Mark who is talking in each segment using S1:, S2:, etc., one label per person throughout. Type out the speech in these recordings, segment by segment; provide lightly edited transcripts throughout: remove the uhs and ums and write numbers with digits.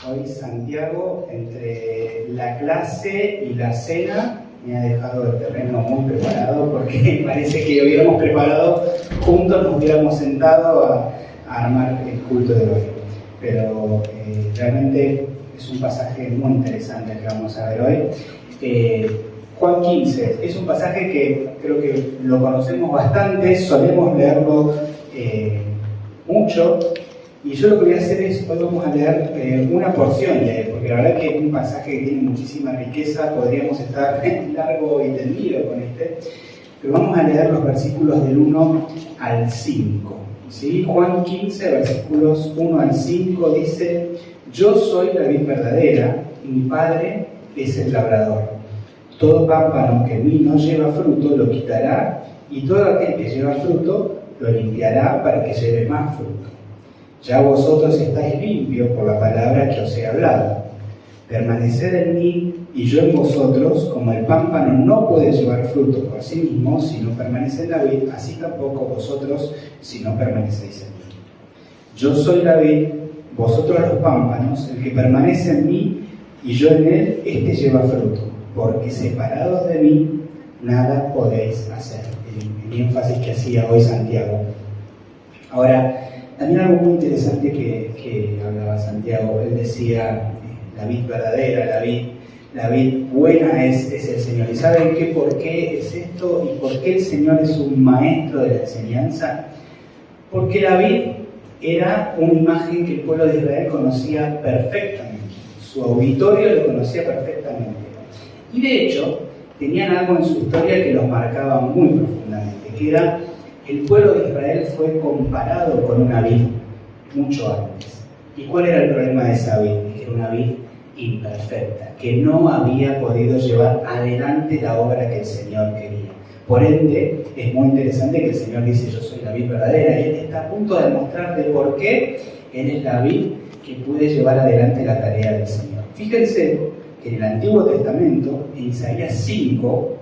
S1: Hoy Santiago, entre la clase y la cena, me ha dejado el terreno muy preparado, porque parece que lo hubiéramos preparado juntos, nos hubiéramos sentado a armar el culto de hoy. Pero realmente es un pasaje muy interesante el que vamos a ver hoy. Juan 15 es un pasaje que creo que lo conocemos bastante, solemos leerlo mucho. Y yo lo que voy a hacer es, hoy vamos a leer una porción de él, porque la verdad que es un pasaje que tiene muchísima riqueza, podríamos estar largo y tendido con este, pero vamos a leer los versículos del 1 al 5. ¿Sí? Juan 15, versículos 1 al 5 dice: Yo soy la vid verdadera y mi Padre es el labrador. Todo pámpano que en mí no lleva fruto lo quitará, y todo aquel que lleva fruto lo limpiará para que lleve más fruto. Ya vosotros estáis limpios por la palabra que os he hablado. Permaneced en mí y yo en vosotros, como el pámpano no puede llevar fruto por sí mismo si no permanece en la vid, así tampoco vosotros si no permanecéis en mí. Yo soy la vid, vosotros los pámpanos, el que permanece en mí y yo en él, este lleva fruto, porque separados de mí nada podéis hacer. El énfasis que hacía hoy Santiago. Ahora, también algo muy interesante que hablaba Santiago, él decía, la vid verdadera, la vid buena es el Señor. ¿Y saben por qué es esto? ¿Y por qué el Señor es un maestro de la enseñanza? Porque la vid era una imagen que el pueblo de Israel conocía perfectamente. Su auditorio lo conocía perfectamente. Y de hecho, tenían algo en su historia que los marcaba muy profundamente, que era: el pueblo de Israel fue comparado con una vid mucho antes. ¿Y cuál era el problema de esa vid? Que era una vid imperfecta, que no había podido llevar adelante la obra que el Señor quería. Por ende, es muy interesante que el Señor dice: yo soy la vid verdadera, y Él está a punto de mostrar de por qué Él es la vid que puede llevar adelante la tarea del Señor. Fíjense que en el Antiguo Testamento, en Isaías 5,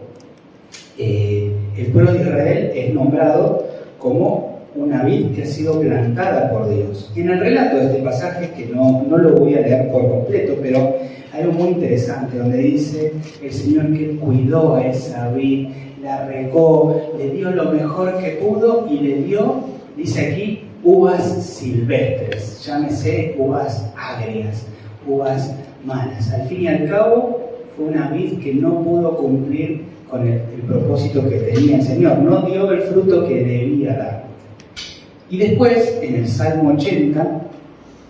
S1: el pueblo de Israel es nombrado como una vid que ha sido plantada por Dios. Y en el relato de este pasaje, que no lo voy a leer por completo, pero hay algo muy interesante donde dice el Señor que Él cuidó a esa vid, la regó, le dio lo mejor que pudo y le dio, dice aquí, uvas silvestres, llámese uvas agrias, uvas malas. Al fin y al cabo, fue una vid que no pudo cumplir con el propósito que tenía el Señor, no dio el fruto que debía dar. Y después, en el Salmo 80,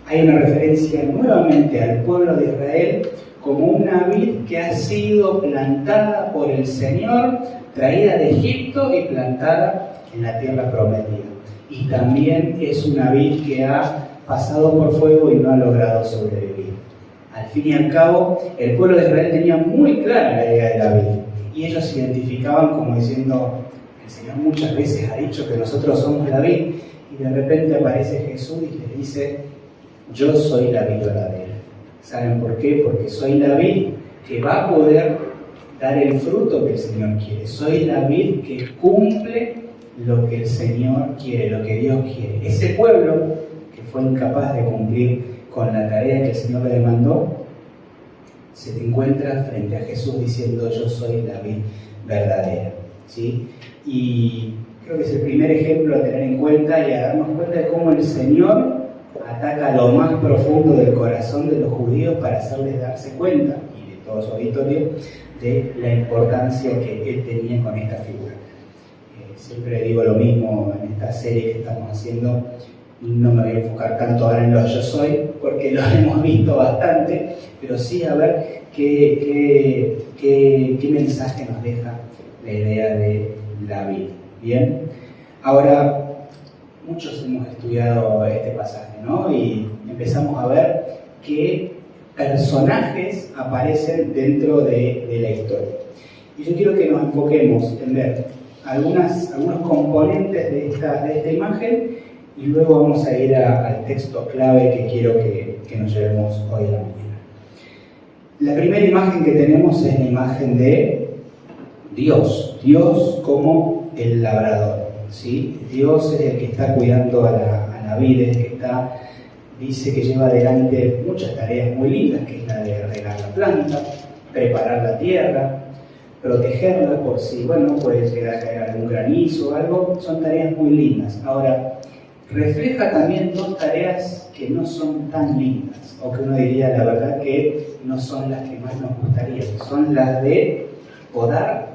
S1: hay una referencia nuevamente al pueblo de Israel como una vid que ha sido plantada por el Señor, traída de Egipto y plantada en la tierra prometida. Y también es una vid que ha pasado por fuego y no ha logrado sobrevivir. Al fin y al cabo, el pueblo de Israel tenía muy clara la idea de la vid. Y ellos se identificaban como diciendo: el Señor muchas veces ha dicho que nosotros somos la vid, y de repente aparece Jesús y les dice: yo soy la vid verdadera. ¿Saben por qué? Porque soy la vid que va a poder dar el fruto que el Señor quiere. Soy la vid que cumple lo que el Señor quiere, lo que Dios quiere. Ese pueblo que fue incapaz de cumplir con la tarea que el Señor le demandó, se encuentra frente a Jesús diciendo: yo soy la vid verdadera. ¿Sí? Y creo que es el primer ejemplo a tener en cuenta y a darnos cuenta de cómo el Señor ataca lo más profundo del corazón de los judíos para hacerles darse cuenta, y de todo su auditorio, de la importancia que Él tenía con esta figura. Siempre digo lo mismo en esta serie que estamos haciendo. No me voy a enfocar tanto ahora en los yo soy, porque lo hemos visto bastante, pero sí a ver qué mensaje nos deja la idea de la vid. Bien, ahora muchos hemos estudiado este pasaje, ¿no? Y empezamos a ver qué personajes aparecen dentro de la historia. Y yo quiero que nos enfoquemos en ver algunos componentes de esta imagen, y luego vamos a ir al texto clave que quiero que nos llevemos hoy a la mañana. La primera imagen que tenemos es la imagen de Dios como el labrador, ¿sí? Dios es el que está cuidando a la vid, es el que está dice que lleva adelante muchas tareas muy lindas, que es la de regar la planta, preparar la tierra, protegerla por si, bueno, puede llegar a caer algún granizo o algo, son tareas muy lindas. Ahora, refleja también dos tareas que no son tan lindas, o que uno diría la verdad que no son las que más nos gustaría, son las de podar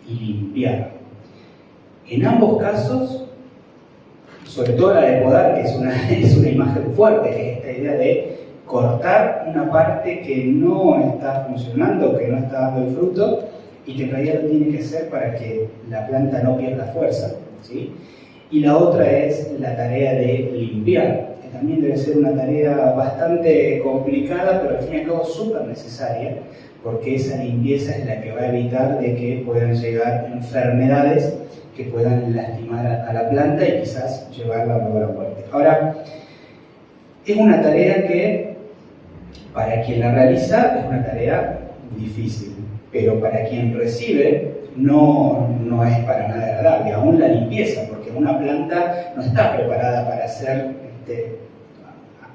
S1: y limpiar. En ambos casos, sobre todo la de podar, que es una imagen fuerte, que es esta idea de cortar una parte que no está funcionando, que no está dando el fruto, y que en realidad lo tiene que hacer para que la planta no pierda fuerza, ¿sí? Y la otra es la tarea de limpiar, que también debe ser una tarea bastante complicada, pero al fin y al cabo súper necesaria, porque esa limpieza es la que va a evitar de que puedan llegar enfermedades que puedan lastimar a la planta y quizás llevarla luego a la muerte. Ahora, es una tarea que para quien la realiza es una tarea difícil, pero para quien recibe no es para nada agradable, aún la limpieza, porque una planta no está preparada para ser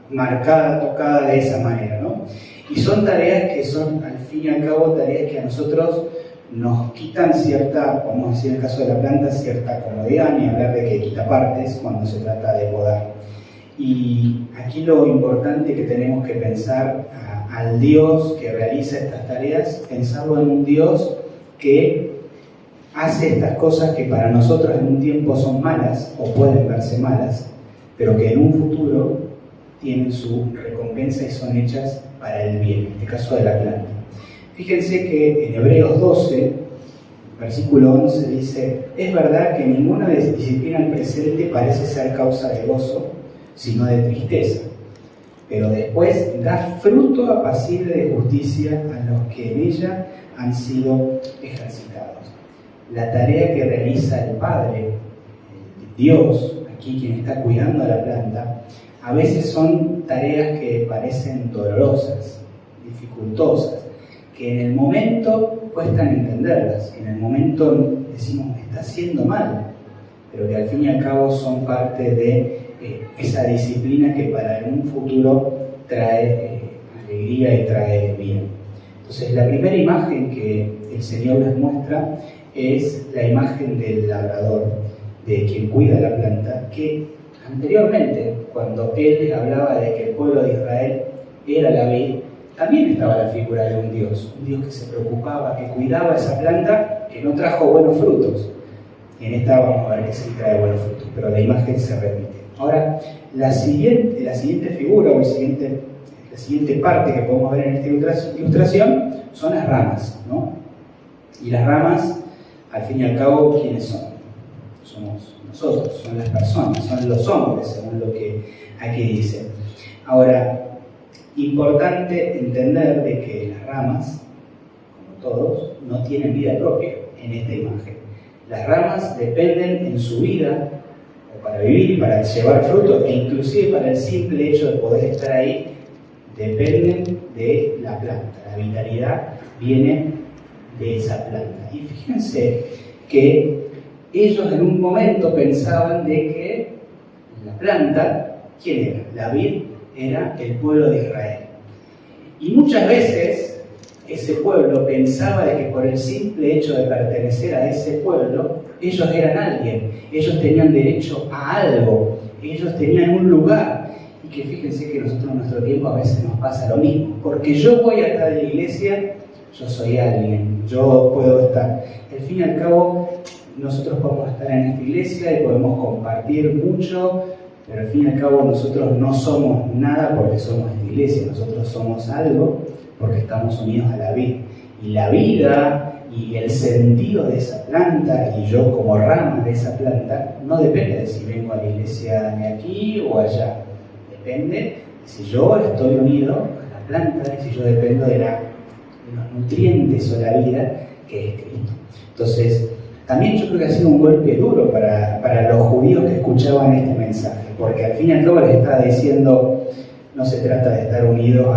S1: marcada, tocada de esa manera, ¿no? Y son tareas que son, al fin y al cabo, tareas que a nosotros nos quitan cierta, vamos a decir en el caso de la planta, cierta comodidad, ni hablar de que quita partes cuando se trata de podar. Y aquí lo importante que tenemos que pensar al Dios que realiza estas tareas, pensarlo en un Dios que hace estas cosas que para nosotros en un tiempo son malas o pueden verse malas, pero que en un futuro tienen su recompensa y son hechas para el bien, en este caso de la planta. Fíjense que en Hebreos 12, versículo 11 dice: es verdad que ninguna disciplina al presente parece ser causa de gozo, sino de tristeza, pero después da fruto apacible de justicia a los que en ella han sido ejercitados. La tarea que realiza el Padre, Dios, aquí quien está cuidando a la planta, a veces son tareas que parecen dolorosas, dificultosas, que en el momento cuestan entenderlas, que en el momento decimos me está haciendo mal, pero que al fin y al cabo son parte de esa disciplina que para un futuro trae alegría y trae bien. Entonces, la primera imagen que el Señor les muestra es la imagen del labrador, de quien cuida la planta, que anteriormente, cuando Él les hablaba de que el pueblo de Israel era la vid, también estaba la figura de un Dios que se preocupaba, que cuidaba esa planta, que no trajo buenos frutos. Y en esta vamos a ver que sí trae buenos frutos, pero la imagen se repite. Ahora, la siguiente figura o la siguiente parte que podemos ver en esta ilustración son las ramas, ¿no? Y las ramas, al fin y al cabo, ¿quiénes son? Somos nosotros, son las personas, son los hombres, según lo que aquí dice. Ahora, importante entender de que las ramas, como todos, no tienen vida propia en esta imagen. Las ramas dependen en su vida para vivir y para llevar fruto, e inclusive para el simple hecho de poder estar ahí, dependen de la planta. La vitalidad viene de esa planta. Y fíjense que ellos en un momento pensaban de que la planta, ¿quién era? La vid era el pueblo de Israel. Y muchas veces ese pueblo pensaba de que por el simple hecho de pertenecer a ese pueblo, ellos eran alguien, ellos tenían derecho a algo, ellos tenían un lugar. Y que fíjense que nosotros en nuestro tiempo a veces nos pasa lo mismo, porque yo voy a estar en la iglesia, yo soy alguien, yo puedo estar. Al fin y al cabo, nosotros podemos estar en esta iglesia y podemos compartir mucho, pero al fin y al cabo nosotros no somos nada porque somos esta iglesia, nosotros somos algo porque estamos unidos a la vida. Y la vida y el sentido de esa planta, y yo como rama de esa planta, no depende de si vengo a la iglesia de aquí o allá. Depende de si yo estoy unido a la planta y si yo dependo de los nutrientes o la vida que es Cristo. Entonces, también yo creo que ha sido un golpe duro para los judíos que escuchaban este mensaje, porque al fin y al cabo les estaba diciendo, no se trata de estar unidos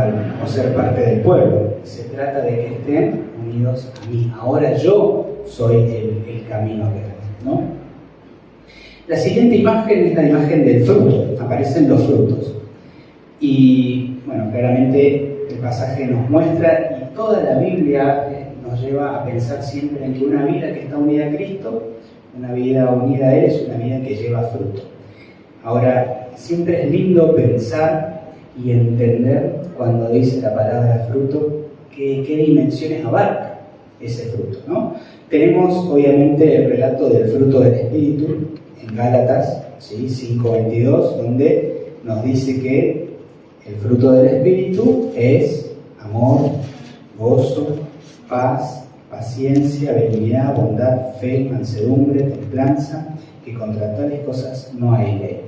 S1: o ser parte del pueblo, se trata de que estén unidos a mí. Ahora yo soy el camino real, ¿no? La siguiente imagen es la imagen del fruto, aparecen los frutos. Y bueno, claramente el pasaje nos muestra, y toda la Biblia nos lleva a pensar siempre en que una vida que está unida a Cristo, una vida unida a Él, es una vida que lleva fruto. Ahora, siempre es lindo pensar y entender cuando dice la palabra fruto, qué dimensiones abarca ese fruto, ¿no? Tenemos obviamente el relato del fruto del Espíritu en Gálatas, ¿sí? 5:22, donde nos dice que el fruto del Espíritu es amor, gozo, paz, paciencia, benignidad, bondad, fe, mansedumbre, templanza, que contra tales cosas no hay ley.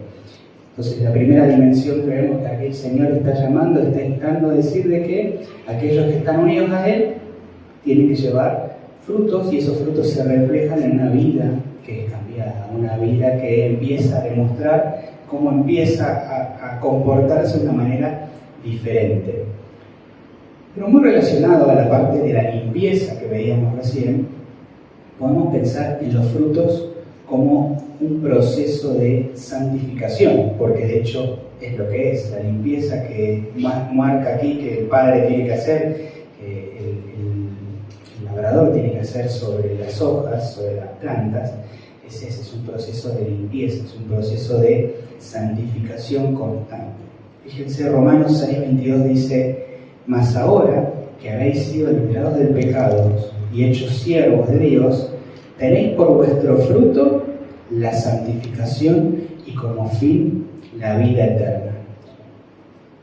S1: Entonces, la primera dimensión que vemos que aquí el Señor está llamando, está intentando decir de que aquellos que están unidos a Él tienen que llevar frutos, y esos frutos se reflejan en una vida que es cambiada, una vida que empieza a demostrar cómo empieza a comportarse de una manera diferente. Pero muy relacionado a la parte de la limpieza que veíamos recién, podemos pensar en los frutos como un proceso de santificación, porque de hecho es lo que es la limpieza que marca aquí que el Padre tiene que hacer, que el labrador tiene que hacer sobre las hojas, sobre las plantas. Ese es un proceso de limpieza, es un proceso de santificación constante. Fíjense, Romanos 6:22 dice: mas ahora que habéis sido liberados del pecado y hechos siervos de Dios, tenéis por vuestro fruto la santificación y como fin la vida eterna.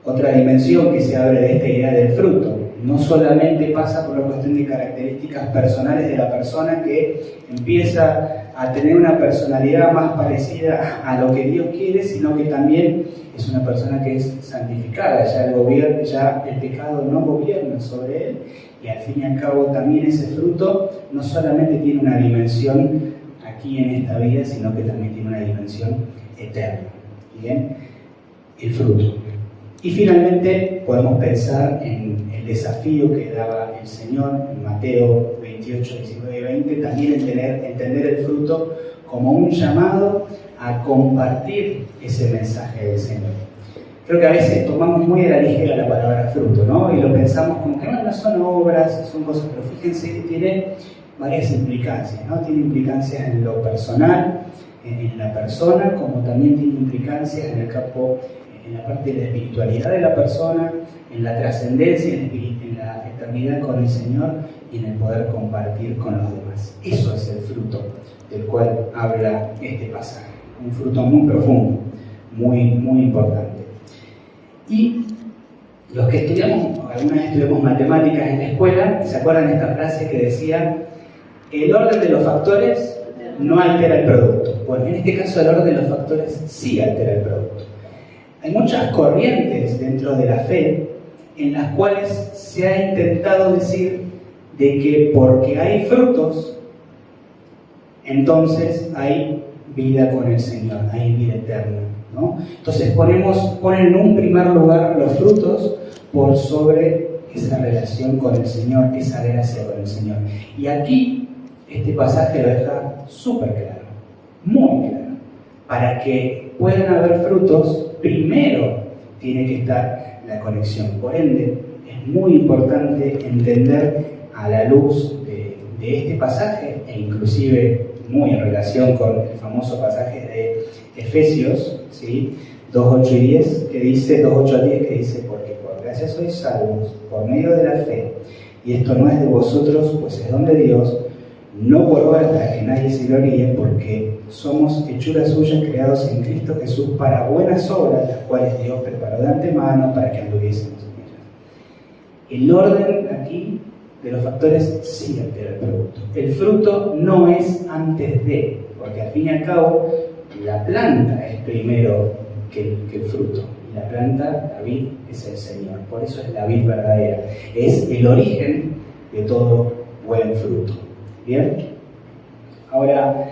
S1: Otra dimensión que se abre de esta idea del fruto, no solamente pasa por la cuestión de características personales de la persona que empieza a tener una personalidad más parecida a lo que Dios quiere, sino que también es una persona que es santificada, ya el pecado no gobierna sobre él, y al fin y al cabo también ese fruto no solamente tiene una dimensión aquí en esta vida, sino que también tiene una dimensión eterna. ¿Bien? El fruto. Y finalmente podemos pensar en el desafío que daba el Señor en Mateo 28, 19 y 20, también entender el fruto como un llamado a compartir ese mensaje del Señor. Creo que a veces tomamos muy a la ligera la palabra fruto, ¿no? Y lo pensamos como que no son obras, son cosas, pero fíjense que tiene varias implicancias, ¿no? Tiene implicancias en lo personal, en la persona, como también tiene implicancias en el campo, en la parte de la espiritualidad de la persona, en la trascendencia, en la eternidad con el Señor y en el poder compartir con los demás. Eso es el fruto del cual habla este pasaje. Un fruto muy profundo, muy importante. Y los que alguna vez estudiamos matemáticas en la escuela, ¿se acuerdan de esta frase que decía: el orden de los factores no altera el producto? Bueno, en este caso el orden de los factores sí altera el producto. Hay muchas corrientes dentro de la fe en las cuales se ha intentado decir de que porque hay frutos, entonces hay vida con el Señor, hay vida eterna, ¿no? Entonces ponen en un primer lugar los frutos por sobre esa relación con el Señor, esa gracia con el Señor. Y aquí este pasaje lo deja súper claro, muy claro. Para que puedan haber frutos, primero tiene que estar la conexión. Por ende, es muy importante entender a la luz de este pasaje, e inclusive muy en relación con el famoso pasaje de Efesios, ¿sí? 2:8 y 10, que dice, 2:8 a 10, que dice: porque por gracia sois salvos por medio de la fe, y esto no es de vosotros, pues es don de Dios, no por obras para que nadie se gloríe, porque somos hechura suya, creados en Cristo Jesús para buenas obras, las cuales Dios preparó de antemano para que anduviésemos en ellas. El orden aquí de los factores sí altera el producto. El fruto no es antes de, porque al fin y al cabo la planta es primero que el fruto. Y la planta, la vid, es el Señor. Por eso es la vid verdadera. Es el origen de todo buen fruto. ¿Bien? Ahora,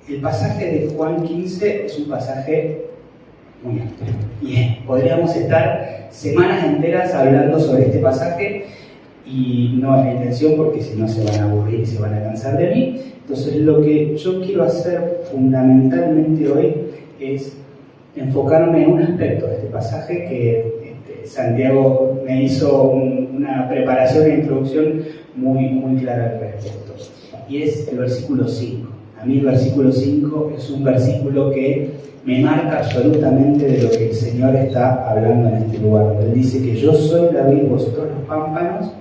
S1: el pasaje de Juan 15 es un pasaje muy amplio. Y podríamos estar semanas enteras hablando sobre este pasaje, y no es la intención, porque si no se van a aburrir y se van a cansar de mí. Entonces, lo que yo quiero hacer fundamentalmente hoy es enfocarme en un aspecto de este pasaje que Santiago me hizo una preparación e introducción muy clara al respecto. Y es el versículo 5. A mí el versículo 5 es un versículo que me marca absolutamente de lo que el Señor está hablando en este lugar. Él dice que yo soy la vid, vosotros los pámpanos,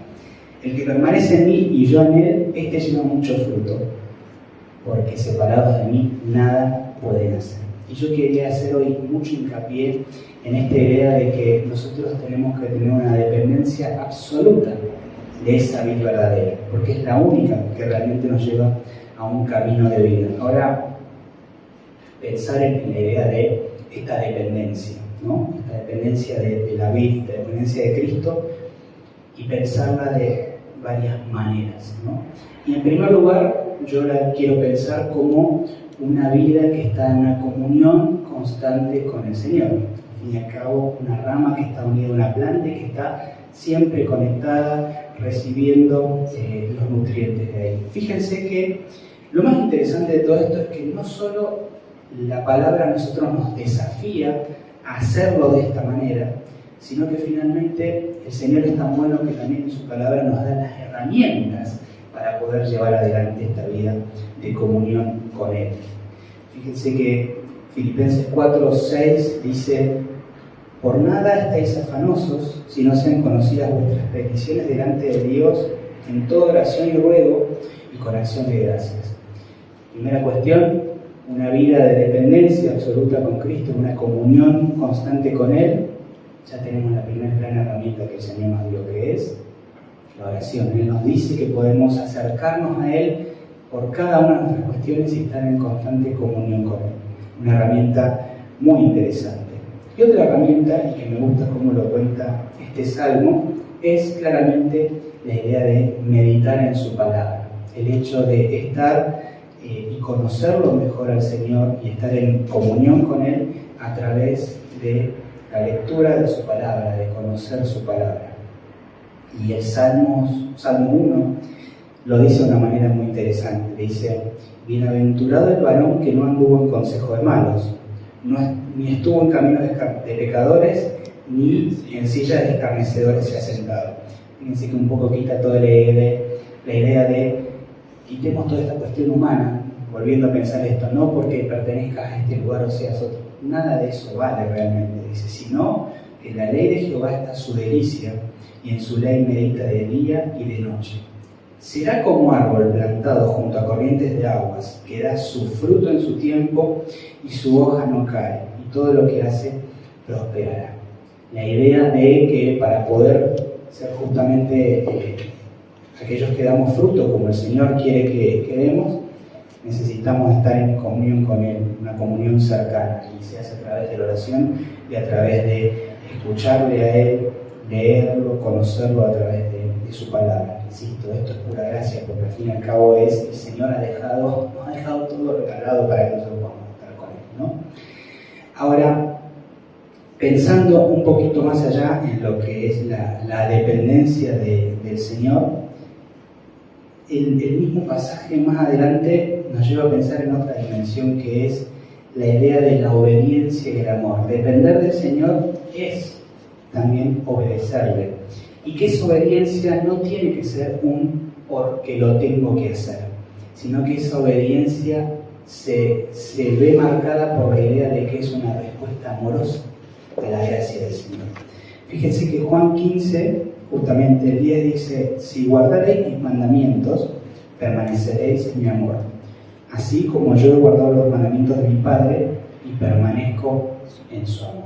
S1: el que permanece en mí y yo en él, este lleva mucho fruto, porque separados de mí nada pueden hacer. Y yo quería hacer hoy mucho hincapié en esta idea de que nosotros tenemos que tener una dependencia absoluta de esa vid verdadera, porque es la única que realmente nos lleva a un camino de vida. Ahora, pensar en la idea de esta dependencia, ¿no? Esta dependencia de la vid, la dependencia de Cristo, y pensarla de varias maneras, ¿no? Y en primer lugar, yo la quiero pensar como una vida que está en una comunión constante con el Señor. Al fin y al cabo, una rama que está unida a una planta y que está siempre conectada, recibiendo los nutrientes de ahí. Fíjense que lo más interesante de todo esto es que no solo la palabra a nosotros nos desafía a hacerlo de esta manera, sino que finalmente el Señor es tan bueno que también en su palabra nos da las herramientas para poder llevar adelante esta vida de comunión con Él. Fíjense que Filipenses 4:6 dice: por nada estáis afanosos, si no sean conocidas vuestras peticiones delante de Dios en toda oración y ruego y con acción de gracias. Primera cuestión, una vida de dependencia absoluta con Cristo, una comunión constante con Él. Ya tenemos la primera gran herramienta que el Señor nos dio, que es la oración. Él nos dice que podemos acercarnos a Él por cada una de nuestras cuestiones y estar en constante comunión con Él. Una herramienta muy interesante. Y otra herramienta, y que me gusta cómo lo cuenta este salmo, es claramente la idea de meditar en su palabra. El hecho de estar y conocerlo mejor al Señor y estar en comunión con Él a través de la lectura de su palabra, de conocer su palabra. Y el Salmo 1 lo dice de una manera muy interesante. Dice: bienaventurado el varón que no anduvo en consejo de malos, ni estuvo en camino de pecadores, ni en silla de escarnecedores se ha sentado. Fíjense que un poco quita toda la idea de quitemos toda esta cuestión humana, volviendo a pensar esto, no porque pertenezcas a este lugar o seas otro. Nada de eso vale realmente, dice, sino que en la ley de Jehová está su delicia, y en su ley medita de día y de noche. Será como árbol plantado junto a corrientes de aguas, que da su fruto en su tiempo y su hoja no cae, y todo lo que hace prosperará. La idea de que para poder ser justamente aquellos que damos fruto como el Señor quiere que demos, necesitamos estar en comunión con Él, una comunión cercana, y se hace a través de la oración y a través de escucharle a Él, leerlo, conocerlo a través de su palabra. Insisto, esto es pura gracia, porque al fin y al cabo el Señor nos ha dejado todo regalado para que nosotros podamos estar con Él, ¿no? Ahora, pensando un poquito más allá en lo que es la dependencia del Señor, el mismo pasaje más adelante nos lleva a pensar en otra dimensión, que es la idea de la obediencia y el amor. Depender del Señor es también obedecerle, y que esa obediencia no tiene que ser un porque lo tengo que hacer, sino que esa obediencia se ve marcada por la idea de que es una respuesta amorosa a la gracia del Señor. Fíjense que Juan 15, justamente el 10 dice: si guardaréis mis mandamientos, permaneceréis en mi amor, así como yo he guardado los mandamientos de mi Padre y permanezco en su amor.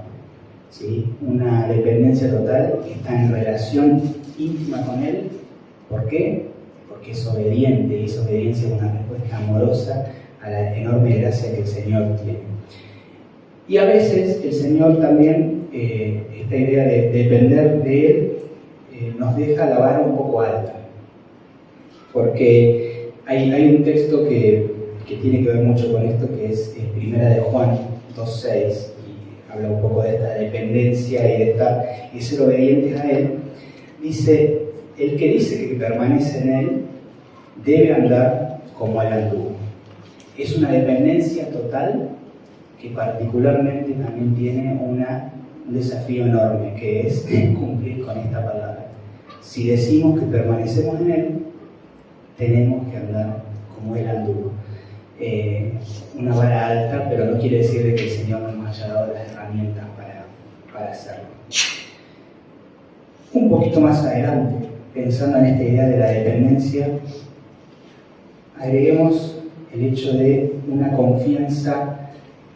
S1: ¿Sí? Una dependencia total que está en relación íntima con Él. ¿Por qué? Porque es obediente, y esa obediencia es una respuesta amorosa a la enorme gracia que el Señor tiene. Y a veces el Señor también, esta idea de depender de Él, nos deja la vara un poco alta, porque hay un texto que tiene que ver mucho con esto, que es Primera de Juan 2:6, y habla un poco de esta dependencia y de estar y ser obedientes a Él. Dice: el que dice que permanece en Él debe andar como Él anduvo. Es una dependencia total que particularmente también tiene un desafío enorme, que es cumplir con esta palabra. Si decimos que permanecemos en Él, tenemos que andar como Él anduvo. Una vara alta, pero no quiere decir de que el Señor nos haya dado las herramientas para hacerlo. Un poquito más adelante, pensando en esta idea de la dependencia, agreguemos el hecho de una confianza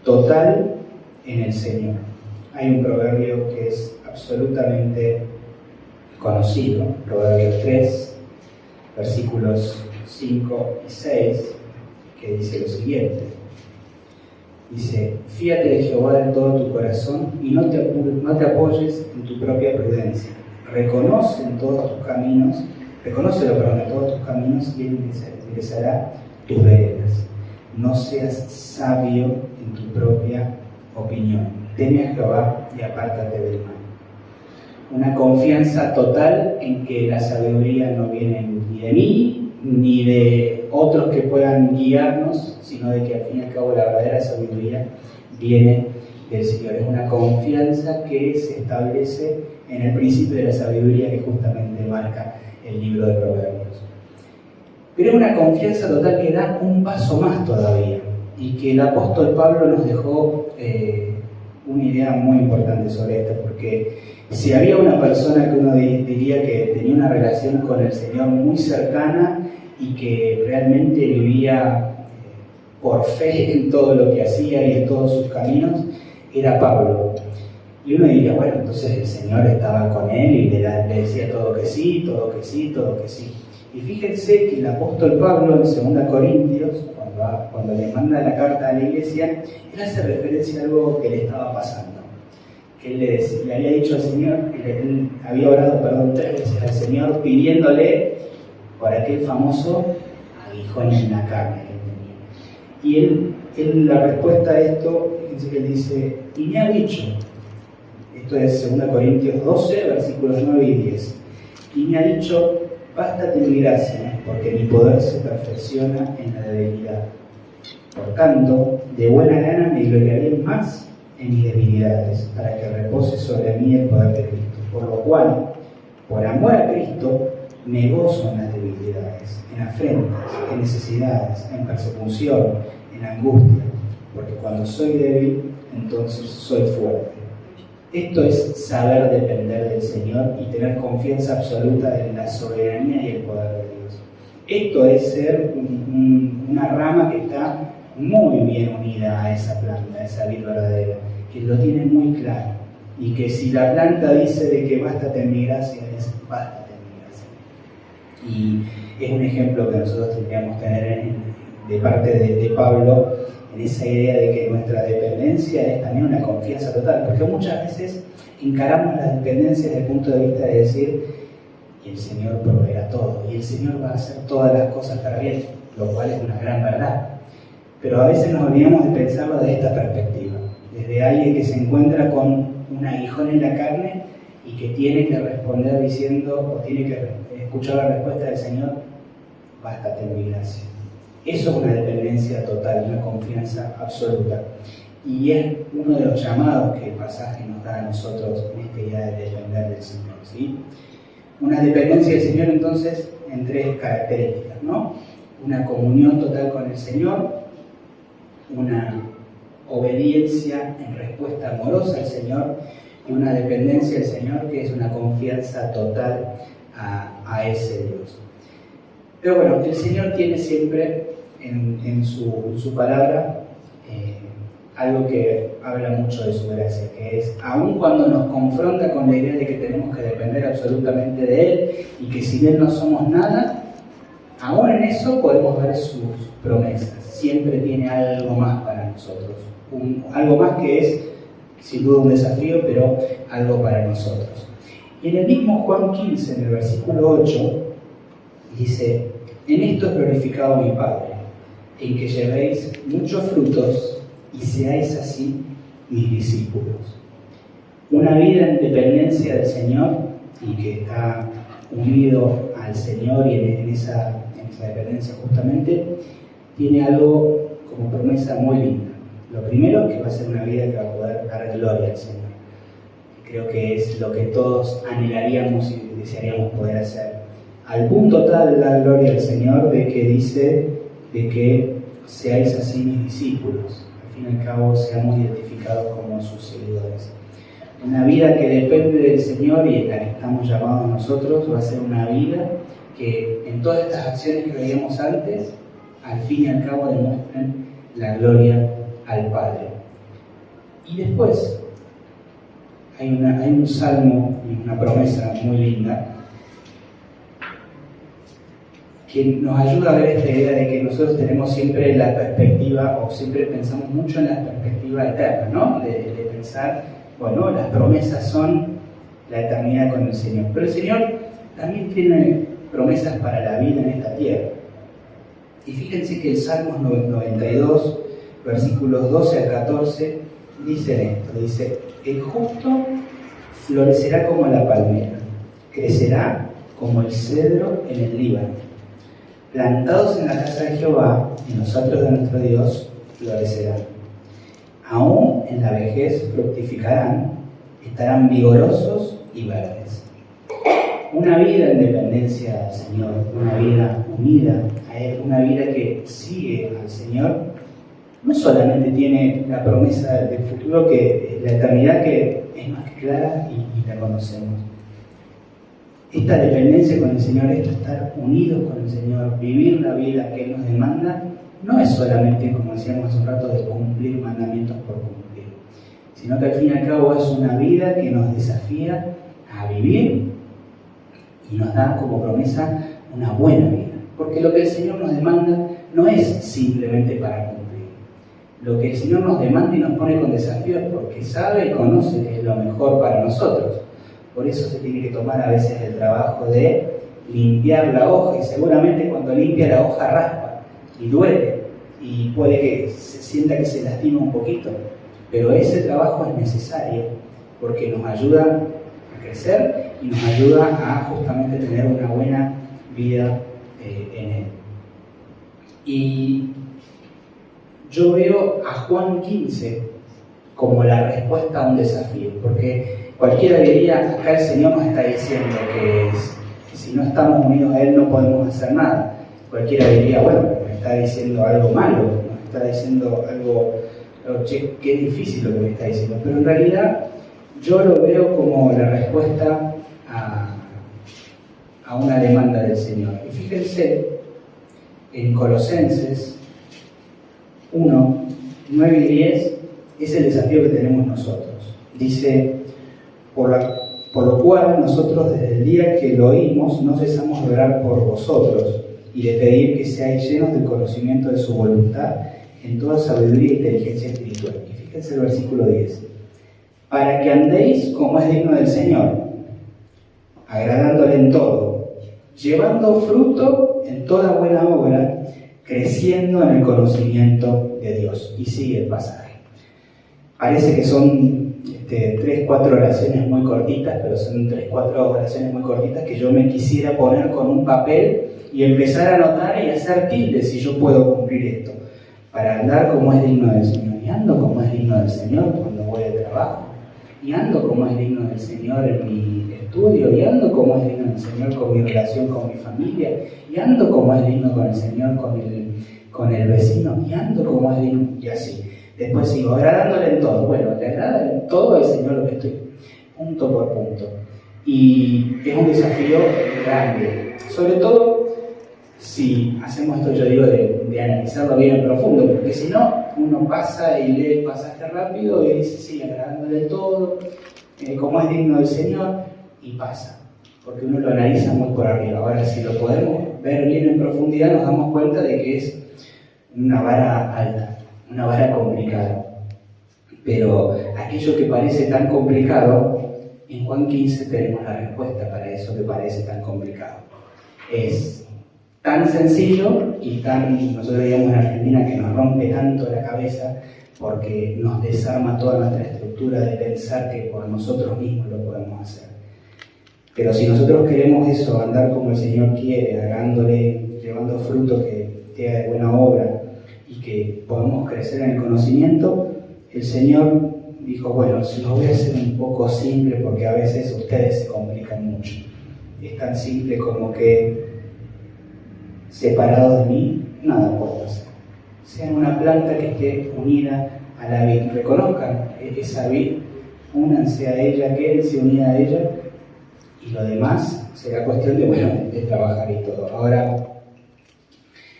S1: total en el Señor. Hay un proverbio que es absolutamente conocido, Proverbio 3, versículos 5 y 6, que dice lo siguiente. Dice: fíate de Jehová de todo tu corazón y no te apoyes en tu propia prudencia. Reconócelo, de todos tus caminos y Él enderezará tus veredas. No seas sabio en tu propia opinión. Teme a Jehová y apártate del mal. Una confianza total en que la sabiduría no viene ni de mí, ni de otros que puedan guiarnos, sino de que al fin y al cabo la verdadera sabiduría viene del Señor. Es una confianza que se establece en el principio de la sabiduría que justamente marca el libro de Proverbios. Pero es una confianza total que da un paso más todavía, y que el apóstol Pablo nos dejó una idea muy importante sobre esto, porque si había una persona que uno diría que tenía una relación con el Señor muy cercana y que realmente vivía por fe en todo lo que hacía y en todos sus caminos, era Pablo. Y uno diría, bueno, entonces el Señor estaba con él y le decía todo que sí, todo que sí, todo que sí. Y fíjense que el apóstol Pablo en 2 Corintios, cuando le manda la carta a la iglesia, él hace referencia a algo que le estaba pasando. Que él le había dicho al Señor, él había orado 3 veces al Señor pidiéndole por aquel famoso aguijón en la carne que tenía. Y él la respuesta a esto, fíjense que él dice, y me ha dicho, esto es 2 Corintios 12, versículos 9 y 10, y me ha dicho, bástate mi gracia, porque mi poder se perfecciona en la debilidad. Por tanto, de buena gana me gloriaré más en mis debilidades, para que repose sobre mí el poder de Cristo. Por lo cual, por amor a Cristo, me gozo en las debilidades, en afrentas, en necesidades, en persecución, en angustia, porque cuando soy débil, entonces soy fuerte. Esto es saber depender del Señor y tener confianza absoluta en la soberanía y el poder de Dios. Esto es ser una rama que está muy bien unida a esa planta, a esa vid verdadera, que lo tiene muy claro. Y que si la planta dice de que bástate en mi gracia, es bástate en mi gracia. Y es un ejemplo que nosotros tendríamos que tener de parte de Pablo, en esa idea de que nuestra dependencia es también una confianza total, porque muchas veces encaramos la dependencia desde el punto de vista de decir, y el Señor proveerá todo, y el Señor va a hacer todas las cosas para bien, lo cual es una gran verdad. Pero a veces nos olvidamos de pensarlo desde esta perspectiva, desde alguien que se encuentra con un aguijón en la carne y que tiene que responder diciendo, o tiene que escuchar la respuesta del Señor, bástate en mi gracia. Eso es una dependencia total, una confianza absoluta. Y es uno de los llamados que el pasaje nos da a nosotros en esta idea de depender del Señor, ¿sí? Una dependencia del Señor, entonces, en 3 características, ¿no? Una comunión total con el Señor, una obediencia en respuesta amorosa al Señor y una dependencia del Señor que es una confianza total a ese Dios. Pero bueno, el Señor tiene siempre en su palabra algo que habla mucho de su gracia, que es, aun cuando nos confronta con la idea de que tenemos que depender absolutamente de Él y que sin Él no somos nada, aún en eso podemos ver sus promesas. Siempre tiene algo más para nosotros, algo más que es sin duda un desafío, pero algo para nosotros. Y en el mismo Juan 15, en el versículo 8, dice, en esto es glorificado mi Padre, en que llevéis muchos frutos y seáis así mis discípulos. Una vida en dependencia del Señor y que está unido al Señor y en esa dependencia justamente, tiene algo como promesa muy linda. Lo primero es que va a ser una vida que va a poder dar gloria al Señor. Creo que es lo que todos anhelaríamos y desearíamos poder hacer. Al punto tal la gloria al Señor de que dice de que seáis así mis discípulos. Al fin y al cabo seamos identificados como sus seguidores. Una vida que depende del Señor y en la que estamos llamados nosotros va a ser una vida que en todas estas acciones que veíamos antes, al fin y al cabo demuestren la gloria al Padre. Y después hay un salmo y una promesa muy linda que nos ayuda a ver esta idea de que nosotros tenemos siempre la perspectiva, o siempre pensamos mucho en la perspectiva eterna, ¿no? De pensar, bueno, las promesas son la eternidad con el Señor. Pero el Señor también tiene promesas para la vida en esta tierra. Y fíjense que el Salmo 92, versículos 12 al 14, dice esto, dice: el justo florecerá como la palmera, crecerá como el cedro en el Líbano. Plantados en la casa de Jehová, en los atrios de nuestro Dios, florecerán. Aún en la vejez fructificarán, estarán vigorosos y verdes. Una vida en dependencia del Señor, una vida unida a Él, una vida que sigue al Señor, no solamente tiene la promesa del futuro, que la eternidad que es más que clara y la conocemos. Esta dependencia con el Señor, esto estar unidos con el Señor, vivir la vida que Él nos demanda, no es solamente, como decíamos hace un rato, de cumplir mandamientos por cumplir, sino que al fin y al cabo es una vida que nos desafía a vivir y nos da como promesa una buena vida. Porque lo que el Señor nos demanda no es simplemente para cumplir. Lo que el Señor nos demanda y nos pone con desafíos porque sabe y conoce que es lo mejor para nosotros. Por eso se tiene que tomar a veces el trabajo de limpiar la hoja, y seguramente cuando limpia la hoja raspa y duele y puede que se sienta que se lastima un poquito, pero ese trabajo es necesario porque nos ayuda a crecer y nos ayuda a justamente tener una buena vida en Él. Y yo veo a Juan 15 como la respuesta a un desafío, porque cualquiera diría, acá el Señor nos está diciendo que si no estamos unidos a Él no podemos hacer nada. Cualquiera diría, bueno, me está diciendo algo malo, nos está diciendo algo, che, qué difícil lo que me está diciendo. Pero en realidad yo lo veo como la respuesta a una demanda del Señor. Y fíjense, en Colosenses 1, 9 y 10, es el desafío que tenemos nosotros. Dice: por lo cual nosotros desde el día que lo oímos no cesamos de orar por vosotros y de pedir que seáis llenos del conocimiento de su voluntad en toda sabiduría e inteligencia espiritual. Y fíjense el versículo 10. Para que andéis como es digno del Señor, agradándole en todo, llevando fruto en toda buena obra, creciendo en el conocimiento de Dios. Y sigue el pasaje. Parece que son 3-4 oraciones muy cortitas, pero son 3-4 oraciones muy cortitas que yo me quisiera poner con un papel y empezar a anotar y hacer tildes si yo puedo cumplir esto, para andar como es digno del Señor. Y ando como es digno del Señor cuando voy de trabajo, y ando como es digno del Señor en mi estudio, y ando como es digno del Señor con mi relación con mi familia, y ando como es digno con el Señor con el vecino, y ando como es digno, y así. Después sigo agradándole en todo. Bueno, le agrada en todo al Señor lo que estoy, punto por punto. Y es un desafío grande, sobre todo si hacemos esto, yo digo, de analizarlo bien en profundo, porque si no, uno pasa y lee el pasaje rápido y dice, sí, agradándole todo, como es digno del Señor, y pasa, porque uno lo analiza muy por arriba. Ahora, si lo podemos ver bien en profundidad, nos damos cuenta de que es una vara alta, una vara complicada. Pero aquello que parece tan complicado, en Juan 15 tenemos la respuesta para eso que parece tan complicado. Es tan sencillo y tan, nosotros digamos en Argentina, que nos rompe tanto la cabeza porque nos desarma toda nuestra estructura de pensar que por nosotros mismos lo podemos hacer. Pero si nosotros queremos eso, andar como el Señor quiere, hagándole, llevando fruto que sea de buena obra, y que podamos crecer en el conocimiento, el Señor dijo, bueno, se los voy a hacer un poco simple porque a veces ustedes se complican mucho. Es tan simple como que separados de mí, nada puedo hacer. Sean una planta que esté unida a la vid. Reconozcan esa vid, únanse a ella, quédense unida a ella y lo demás será cuestión de, bueno, de trabajar y todo. Ahora,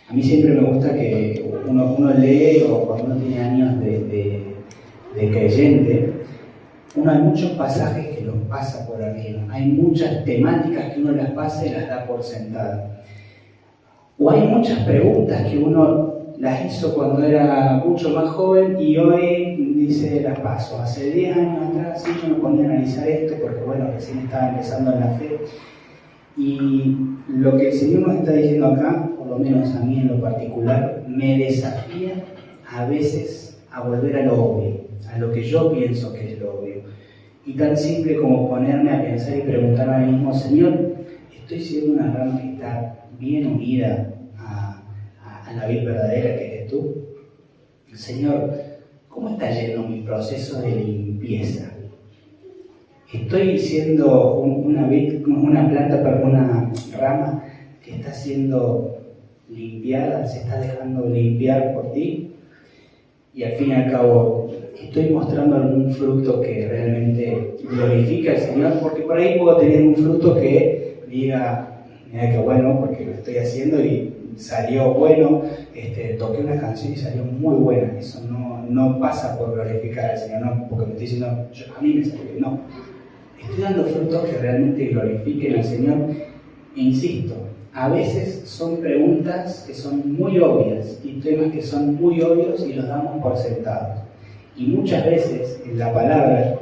S1: a mí siempre me gusta que uno lee o cuando uno tiene años de creyente, hay muchos pasajes que los pasa por arriba, hay muchas temáticas que uno las pasa y las da por sentadas. O hay muchas preguntas que uno las hizo cuando era mucho más joven y hoy dice las paso. Hace 10 años atrás sí yo me ponía a analizar esto porque bueno, recién estaba empezando en la fe. Y lo que el Señor nos está diciendo acá, por lo menos a mí en lo particular, me desafía a veces a volver a lo obvio, a lo que yo pienso que es lo obvio. Y tan simple como ponerme a pensar y preguntarme a mí mismo, Señor, ¿estoy siendo una rama que está bien unida a la vid verdadera que eres tú? Señor, ¿cómo está yendo mi proceso de limpieza? ¿Estoy siendo una planta, una rama que está siendo limpiada, se está dejando limpiar por ti? Y al fin y al cabo, ¿estoy mostrando algún fruto que realmente glorifica al Señor? Porque por ahí puedo tener un fruto que diga, mira qué bueno, porque lo estoy haciendo y salió bueno, toqué una canción y salió muy buena. Eso no pasa por glorificar al Señor, no, porque me estoy diciendo, a mí me salió bien, no. Estoy dando frutos que realmente glorifiquen al Señor. E insisto, a veces son preguntas que son muy obvias y temas que son muy obvios y los damos por sentados. Y muchas veces en la palabra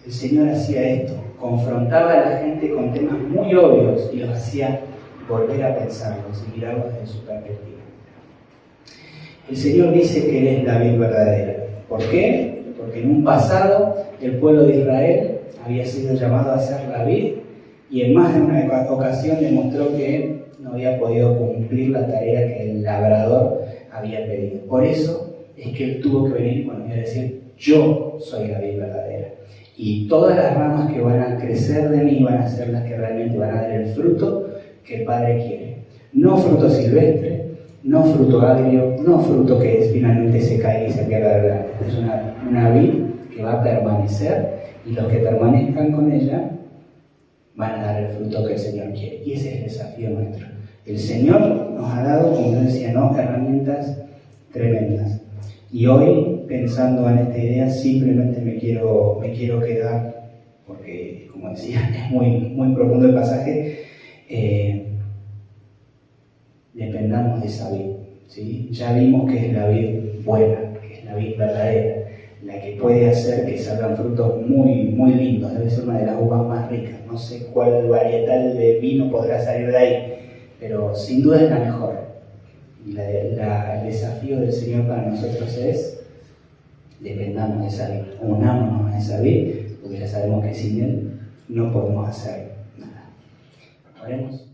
S1: el Señor hacía esto, confrontaba a la gente con temas muy obvios y los hacía volver a pensarlos y mirarlos desde su perspectiva. El Señor dice que Él es la vid verdadera. ¿Por qué? Porque en un pasado el pueblo de Israel había sido llamado a ser la vid y en más de una ocasión demostró que no había podido cumplir la tarea que el labrador había pedido. Por eso es que Él tuvo que venir y decir, yo soy la vid verdadera. Y todas las ramas que van a crecer de mí van a ser las que realmente van a dar el fruto que el Padre quiere. No fruto silvestre, no fruto agrio, no fruto que finalmente se caiga y se pierda de grande. Es una vid que va a permanecer y los que permanezcan con ella van a dar el fruto que el Señor quiere. Y ese es el desafío nuestro. El Señor nos ha dado, como yo decía, herramientas tremendas. Y hoy, pensando en esta idea, simplemente me quiero quedar, porque, como decía, es muy profundo el pasaje, dependamos de esa vid, ¿sí? Ya vimos que es la vid buena, que es la vid verdadera, la que puede hacer que salgan frutos muy lindos. Debe ser una de las uvas más ricas. No sé cuál varietal de vino podrá salir de ahí, pero sin duda es la mejor. Y el desafío del Señor para nosotros es dependamos de esa vid, unámonos a esa vid, porque ya sabemos que sin Él no podemos hacer nada. Oremos.